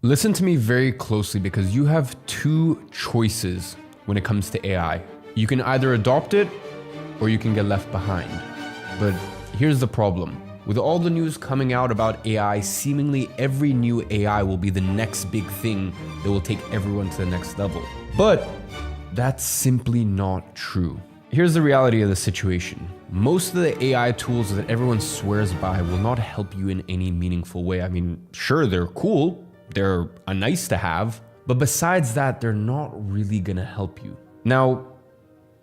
Listen to me very closely because you have two choices when it comes to AI. You can either adopt it or you can get left behind. But here's the problem. With all the news coming out about AI, seemingly every new AI will be the next big thing that will take everyone to the next level. But that's simply not true. Here's the reality of the situation. Most of the AI tools that everyone swears by will not help you in any meaningful way. I mean, sure, they're cool. They're a nice to have, but besides that, they're not really gonna help you. Now,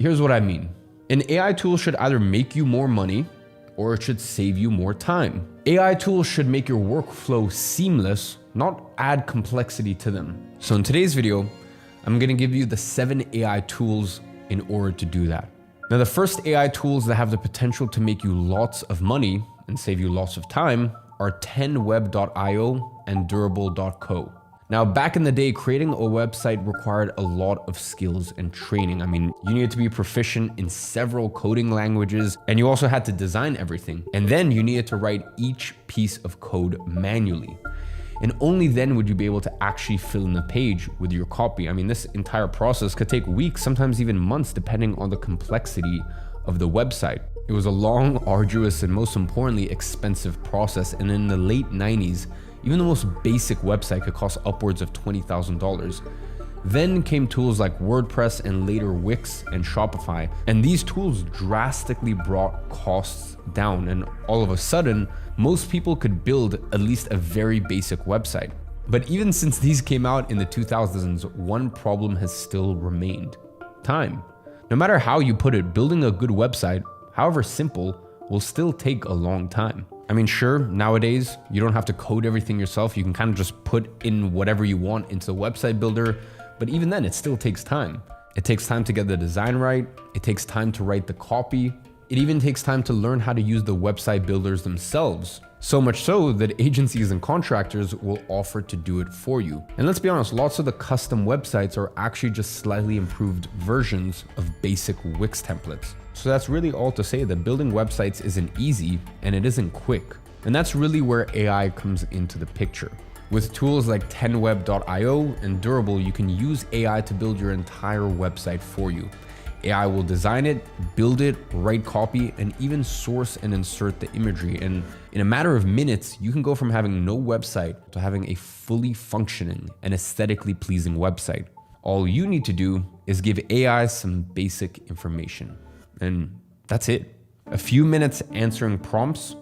here's what I mean. An AI tool should either make you more money or it should save you more time. AI tools should make your workflow seamless, not add complexity to them. So in today's video, I'm gonna give you the 7 AI tools in order to do that. Now, the first AI tools that have the potential to make you lots of money and save you lots of time are 10web.io and durable.co. Now, back in the day, creating a website required a lot of skills and training. I mean, you needed to be proficient in several coding languages, and you also had to design everything. And then you needed to write each piece of code manually. And only then would you be able to actually fill in the page with your copy. I mean, this entire process could take weeks, sometimes even months, depending on the complexity of the website. It was a long, arduous, and most importantly, expensive process. And in the late 90s, even the most basic website could cost upwards of $20,000. Then came tools like WordPress and later Wix and Shopify. And these tools drastically brought costs down. And all of a sudden, most people could build at least a very basic website. But even since these came out in the 2000s, one problem has still remained: time. No matter how you put it, building a good website, however simple, will still take a long time. I mean, sure, nowadays, you don't have to code everything yourself. You can kind of just put in whatever you want into the website builder, but even then, it still takes time. It takes time to get the design right. It takes time to write the copy. It even takes time to learn how to use the website builders themselves. So much so that agencies and contractors will offer to do it for you. And let's be honest, lots of the custom websites are actually just slightly improved versions of basic Wix templates. So that's really all to say that building websites isn't easy and it isn't quick. And that's really where AI comes into the picture. With tools like 10web.io and Durable, you can use AI to build your entire website for you. AI will design it, build it, write copy, and even source and insert the imagery. And in a matter of minutes, you can go from having no website to having a fully functioning and aesthetically pleasing website. All you need to do is give AI some basic information. And that's it. A few minutes answering prompts,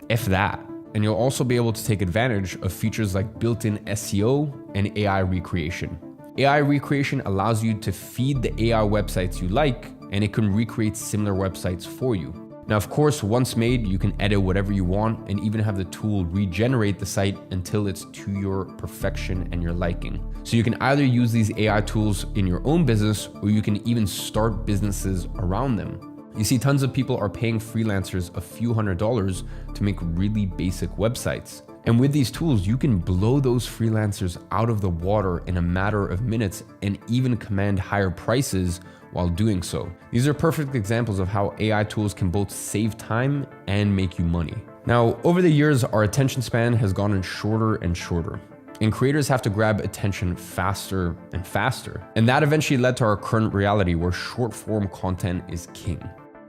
if that. And you'll also be able to take advantage of features like built-in SEO and AI recreation. AI recreation allows you to feed the AI websites you like, and it can recreate similar websites for you. Now, of course, once made, you can edit whatever you want and even have the tool regenerate the site until it's to your perfection and your liking. So you can either use these AI tools in your own business, or you can even start businesses around them. You see, tons of people are paying freelancers a few $100s to make really basic websites. And with these tools, you can blow those freelancers out of the water in a matter of minutes and even command higher prices while doing so. These are perfect examples of how AI tools can both save time and make you money. Now, over the years, our attention span has gotten shorter and shorter, and creators have to grab attention faster and faster. And that eventually led to our current reality where short form content is king.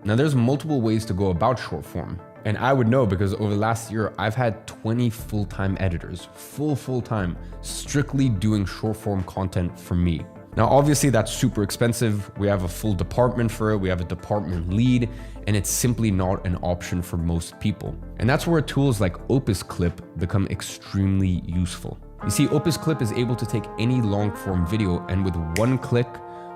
Now, there's multiple ways to go about short form. And I would know because over the last year, I've had 20 full-time editors, full-time, strictly doing short form content for me. Now, obviously that's super expensive. We have a full department for it. We have a department lead, and it's simply not an option for most people. And that's where tools like Opus Clip become extremely useful. You see, Opus Clip is able to take any long form video and with one click,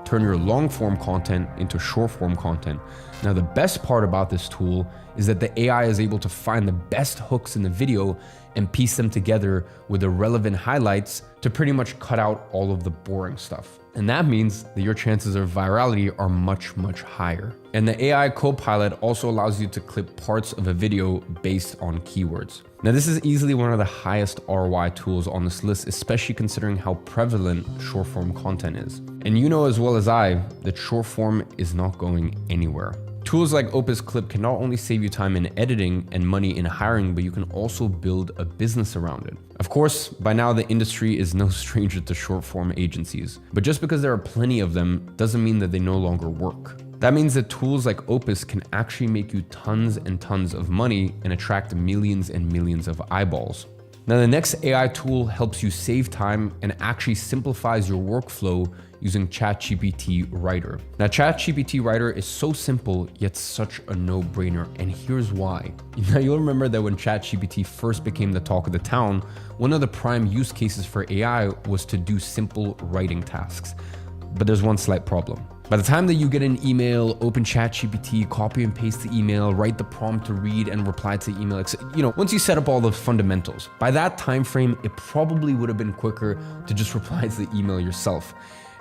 turn your long form content into short form content. Now, the best part about this tool is that the AI is able to find the best hooks in the video and piece them together with the relevant highlights to pretty much cut out all of the boring stuff. And that means that your chances of virality are much, much higher. And the AI Copilot also allows you to clip parts of a video based on keywords. Now, this is easily one of the highest ROI tools on this list, especially considering how prevalent short form content is. And you know as well as I that short form is not going anywhere. Tools like Opus Clip can not only save you time in editing and money in hiring, but you can also build a business around it. Of course, by now the industry is no stranger to short form agencies, but just because there are plenty of them doesn't mean that they no longer work. That means that tools like Opus can actually make you tons and tons of money and attract millions and millions of eyeballs. Now, the next AI tool helps you save time and actually simplifies your workflow using ChatGPT Writer. Now, ChatGPT Writer is so simple, yet such a no-brainer, and here's why. Now, you'll remember that when ChatGPT first became the talk of the town, one of the prime use cases for AI was to do simple writing tasks. But there's one slight problem. By the time that you get an email, open ChatGPT, copy and paste the email, write the prompt to read and reply to the email, once you set up all the fundamentals, by that time frame, it probably would have been quicker to just reply to the email yourself.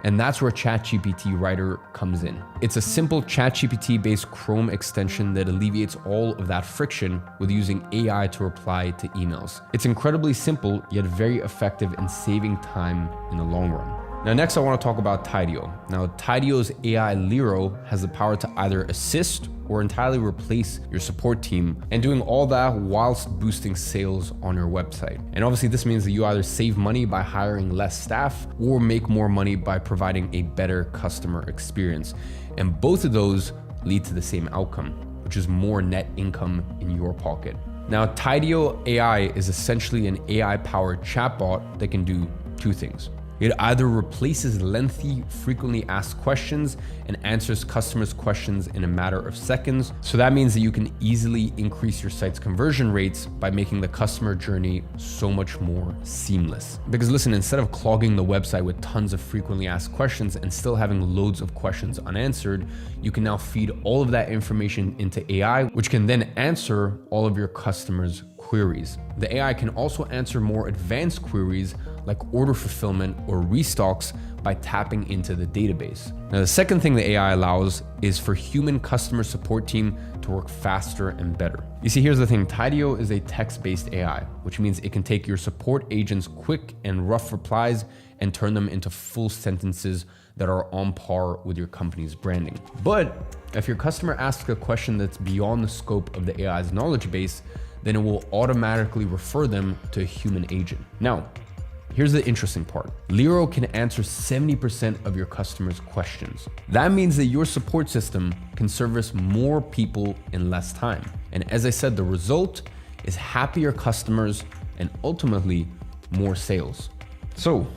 And that's where ChatGPT Writer comes in. It's a simple ChatGPT-based Chrome extension that alleviates all of that friction with using AI to reply to emails. It's incredibly simple, yet very effective in saving time in the long run. Now, next I want to talk about Tidio. Now, Tidio's AI Liro has the power to either assist or entirely replace your support team, and doing all that whilst boosting sales on your website. And obviously this means that you either save money by hiring less staff or make more money by providing a better customer experience. And both of those lead to the same outcome, which is more net income in your pocket. Now, Tidio AI is essentially an AI-powered chatbot that can do two things. It either replaces lengthy, frequently asked questions and answers customers' questions in a matter of seconds. So that means that you can easily increase your site's conversion rates by making the customer journey so much more seamless. Because listen, instead of clogging the website with tons of frequently asked questions and still having loads of questions unanswered, you can now feed all of that information into AI, which can then answer all of your customers' queries. The AI can also answer more advanced queries like order fulfillment or restocks by tapping into the database. Now, the second thing the AI allows is for human customer support team to work faster and better. You see, here's the thing. Tidio is a text-based AI, which means it can take your support agents' quick and rough replies and turn them into full sentences that are on par with your company's branding. But if your customer asks a question that's beyond the scope of the AI's knowledge base, then it will automatically refer them to a human agent. Now, here's the interesting part. Liro can answer 70% of your customers' questions. That means that your support system can service more people in less time. And as I said, the result is happier customers and ultimately more sales. So,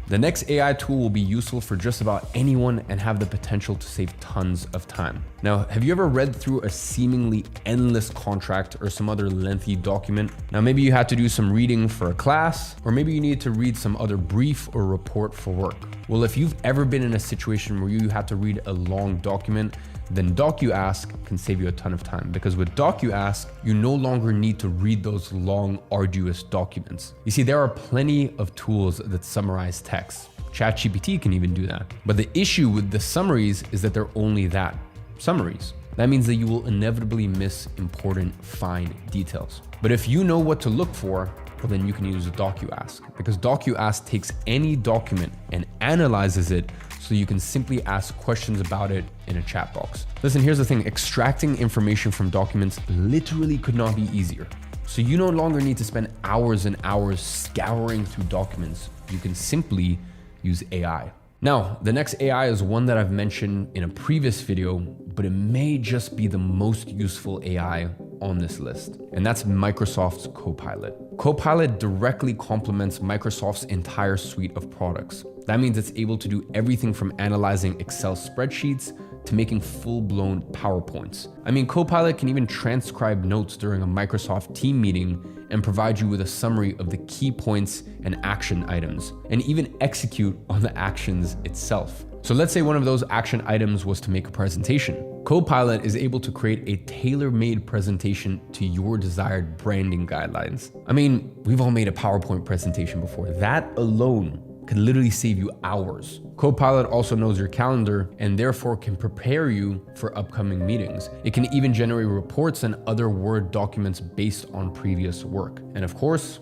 the next AI tool will be useful for just about anyone and have the potential to save tons of time. Now, have you ever read through a seemingly endless contract or some other lengthy document? Now, maybe you had to do some reading for a class, or maybe you need to read some other brief or report for work. Well, if you've ever been in a situation where you have to read a long document, then DocuAsk can save you a ton of time, because with DocuAsk, you no longer need to read those long, arduous documents. You see, there are plenty of tools that summarize text. ChatGPT can even do that. But the issue with the summaries is that they're only that, summaries. That means that you will inevitably miss important, fine details. But if you know what to look for, well, then you can use DocuAsk, because DocuAsk takes any document and analyzes it so you can simply ask questions about it in a chat box. Listen, here's the thing. Extracting information from documents literally could not be easier. So you no longer need to spend hours and hours scouring through documents. You can simply use AI. Now, the next AI is one that I've mentioned in a previous video, but it may just be the most useful AI on this list, and that's Microsoft's Copilot. Copilot directly complements Microsoft's entire suite of products. That means it's able to do everything from analyzing Excel spreadsheets to making full-blown PowerPoints. I mean, Copilot can even transcribe notes during a Microsoft team meeting and provide you with a summary of the key points and action items, and even execute on the actions itself. So let's say one of those action items was to make a presentation. Copilot is able to create a tailor-made presentation to your desired branding guidelines. I mean, we've all made a PowerPoint presentation before. That alone could literally save you hours. Copilot also knows your calendar and therefore can prepare you for upcoming meetings. It can even generate reports and other Word documents based on previous work. And of course,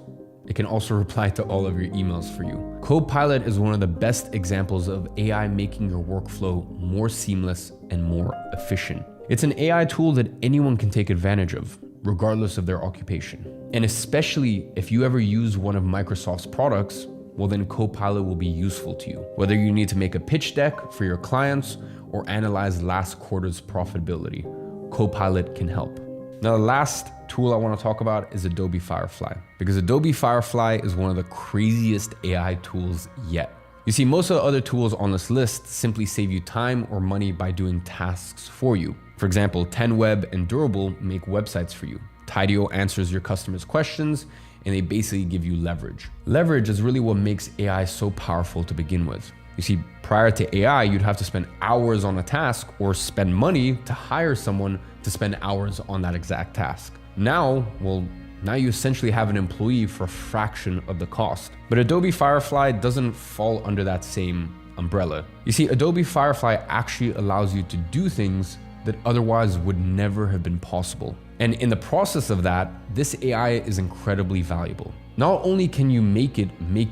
it can also reply to all of your emails for you. Copilot is one of the best examples of AI making your workflow more seamless and more efficient. It's an AI tool that anyone can take advantage of, regardless of their occupation. And especially if you ever use one of Microsoft's products, well then Copilot will be useful to you. Whether you need to make a pitch deck for your clients or analyze last quarter's profitability, Copilot can help. Now, the last tool I want to talk about is Adobe Firefly, because Adobe Firefly is one of the craziest AI tools yet. You see, most of the other tools on this list simply save you time or money by doing tasks for you. For example, 10Web and Durable make websites for you. Tidio answers your customers' questions, and they basically give you leverage. Leverage is really what makes AI so powerful to begin with. You see, prior to AI, you'd have to spend hours on a task or spend money to hire someone to spend hours on that exact task. Now you essentially have an employee for a fraction of the cost. But Adobe Firefly doesn't fall under that same umbrella. You see, Adobe Firefly actually allows you to do things that otherwise would never have been possible. And in the process of that, this AI is incredibly valuable. Not only can you make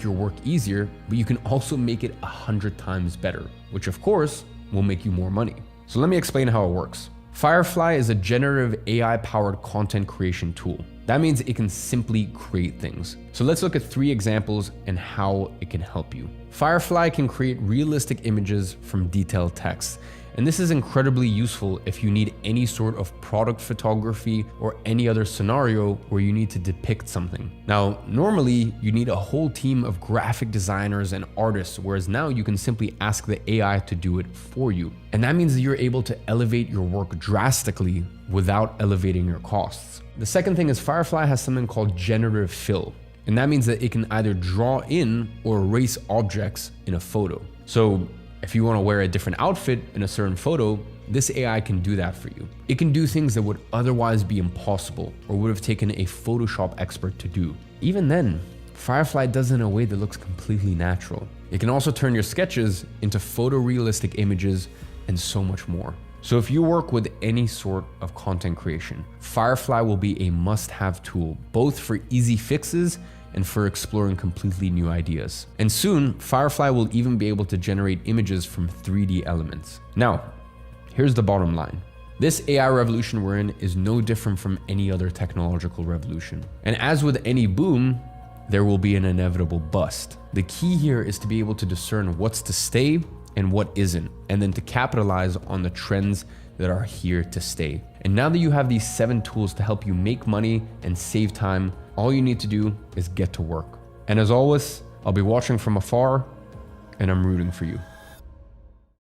your work easier, but you can also make it 100 times better, which of course will make you more money. So let me explain how it works. Firefly is a generative AI-powered content creation tool. That means it can simply create things. So let's look at 3 examples and how it can help you. Firefly can create realistic images from detailed text. And this is incredibly useful if you need any sort of product photography or any other scenario where you need to depict something. Now, normally you need a whole team of graphic designers and artists, whereas now you can simply ask the AI to do it for you. And that means that you're able to elevate your work drastically without elevating your costs. The second thing is Firefly has something called generative fill. And that means that it can either draw in or erase objects in a photo. So if you want to wear a different outfit in a certain photo, this AI can do that for you. It can do things that would otherwise be impossible or would have taken a Photoshop expert to do. Even then, Firefly does it in a way that looks completely natural. It can also turn your sketches into photorealistic images and so much more. So if you work with any sort of content creation, Firefly will be a must-have tool, both for easy fixes and for exploring completely new ideas. And soon, Firefly will even be able to generate images from 3D elements. Now, here's the bottom line. This AI revolution we're in is no different from any other technological revolution. And as with any boom, there will be an inevitable bust. The key here is to be able to discern what's to stay and what isn't, and then to capitalize on the trends that are here to stay. And now that you have these 7 tools to help you make money and save time, all you need to do is get to work. And as always, I'll be watching from afar, and I'm rooting for you.